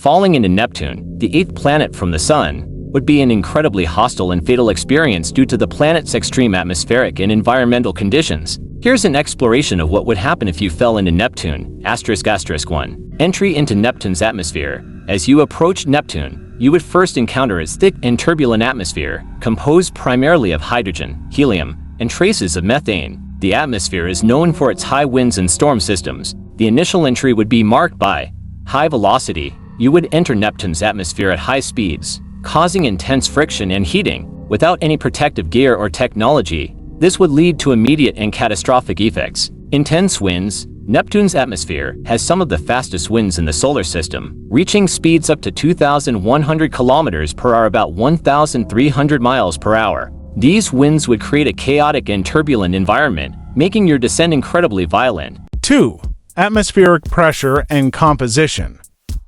Falling into Neptune, the eighth planet from the Sun, would be an incredibly hostile and fatal experience due to the planet's extreme atmospheric and environmental conditions. Here's an exploration of what would happen if you fell into Neptune. ****. 1. Entry into Neptune's atmosphere. As you approach Neptune, you would first encounter its thick and turbulent atmosphere, composed primarily of hydrogen, helium, and traces of methane. The atmosphere is known for its high winds and storm systems. The initial entry would be marked by high velocity. You would enter Neptune's atmosphere at high speeds, causing intense friction and heating. Without any protective gear or technology, this would lead to immediate and catastrophic effects. Intense winds. Neptune's atmosphere has some of the fastest winds in the solar system, reaching speeds up to 2,100 kilometers per hour, about 1,300 miles per hour. These winds would create a chaotic and turbulent environment, making your descent incredibly violent. 2. Atmospheric pressure and composition.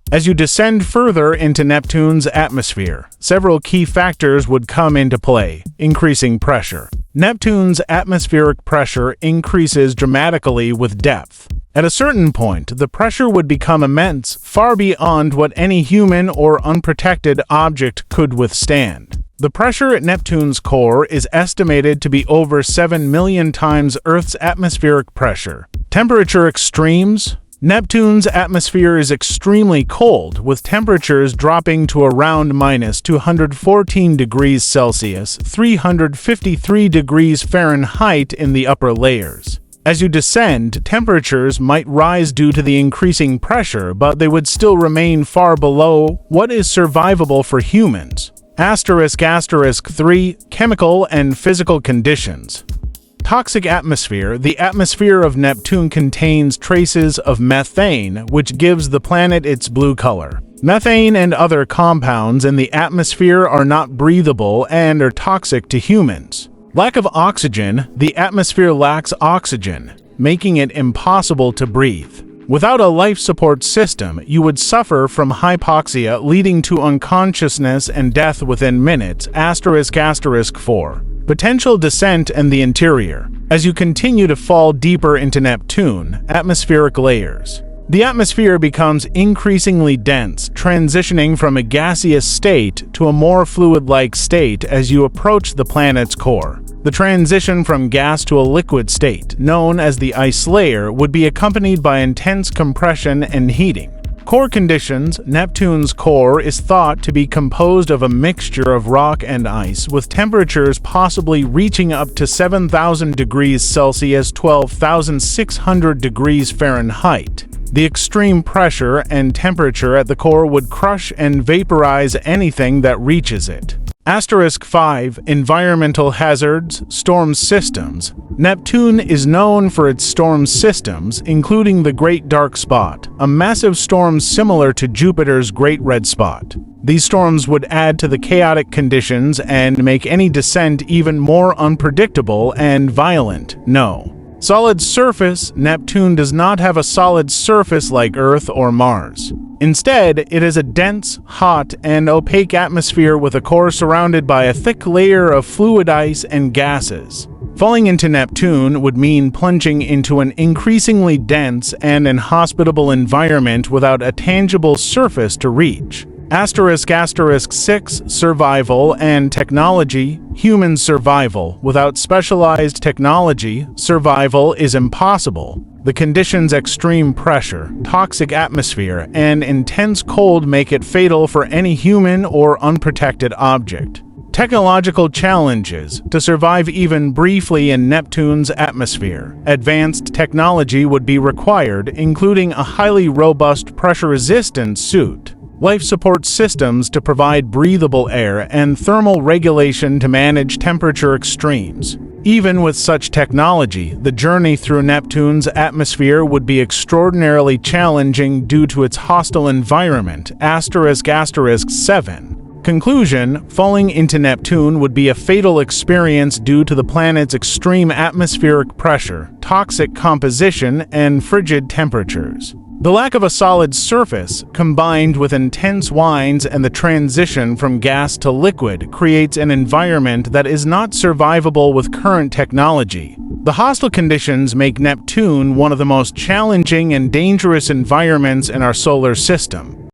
As you descend further into Neptune's atmosphere, several key factors would come into play, increasing pressure. Neptune's atmospheric pressure increases dramatically with depth. At a certain point, the pressure would become immense, far beyond what any human or unprotected object could withstand. The pressure at Neptune's core is estimated to be over 7 million times Earth's atmospheric pressure. Temperature extremes. Neptune's atmosphere is extremely cold, with temperatures dropping to around -214 degrees Celsius, 353 degrees Fahrenheit in the upper layers. As you descend, temperatures might rise due to the increasing pressure, but they would still remain far below what is survivable for humans. ***3. Chemical and physical conditions. Toxic atmosphere. The atmosphere of Neptune contains traces of methane, which gives the planet its blue color. Methane and other compounds in the atmosphere are not breathable and are toxic to humans. Lack of oxygen. The atmosphere lacks oxygen, making it impossible to breathe. Without a life support system, you would suffer from hypoxia, leading to unconsciousness and death within minutes. **4. Potential descent and the interior. As you continue to fall deeper into Neptune, atmospheric layers. The atmosphere becomes increasingly dense, transitioning from a gaseous state to a more fluid-like state as you approach the planet's core. The transition from gas to a liquid state, known as the ice layer, would be accompanied by intense compression and heating. Core conditions. Neptune's core is thought to be composed of a mixture of rock and ice, with temperatures possibly reaching up to 7,000 degrees Celsius, 12,600 degrees Fahrenheit. The extreme pressure and temperature at the core would crush and vaporize anything that reaches it. *5. Environmental hazards. Storm systems. Neptune is known for its storm systems, including the Great Dark Spot, a massive storm similar to Jupiter's Great Red Spot. These storms would add to the chaotic conditions and make any descent even more unpredictable and violent. No. Solid surface. Neptune does not have a solid surface like Earth or Mars. Instead, it is a dense, hot, and opaque atmosphere with a core surrounded by a thick layer of fluid ice and gases. Falling into Neptune would mean plunging into an increasingly dense and inhospitable environment without a tangible surface to reach. **6. Survival and technology. Human survival. Without specialized technology, survival is impossible. The conditions extreme pressure, toxic atmosphere, and intense cold make it fatal for any human or unprotected object. Technological challenges. To survive even briefly in Neptune's atmosphere, advanced technology would be required, including a highly robust pressure-resistant suit, life support systems to provide breathable air, and thermal regulation to manage temperature extremes. Even with such technology, the journey through Neptune's atmosphere would be extraordinarily challenging due to its hostile environment. **7. Conclusion. Falling into Neptune would be a fatal experience due to the planet's extreme atmospheric pressure, toxic composition, and frigid temperatures. The lack of a solid surface, combined with intense winds and the transition from gas to liquid, creates an environment that is not survivable with current technology. The hostile conditions make Neptune one of the most challenging and dangerous environments in our solar system.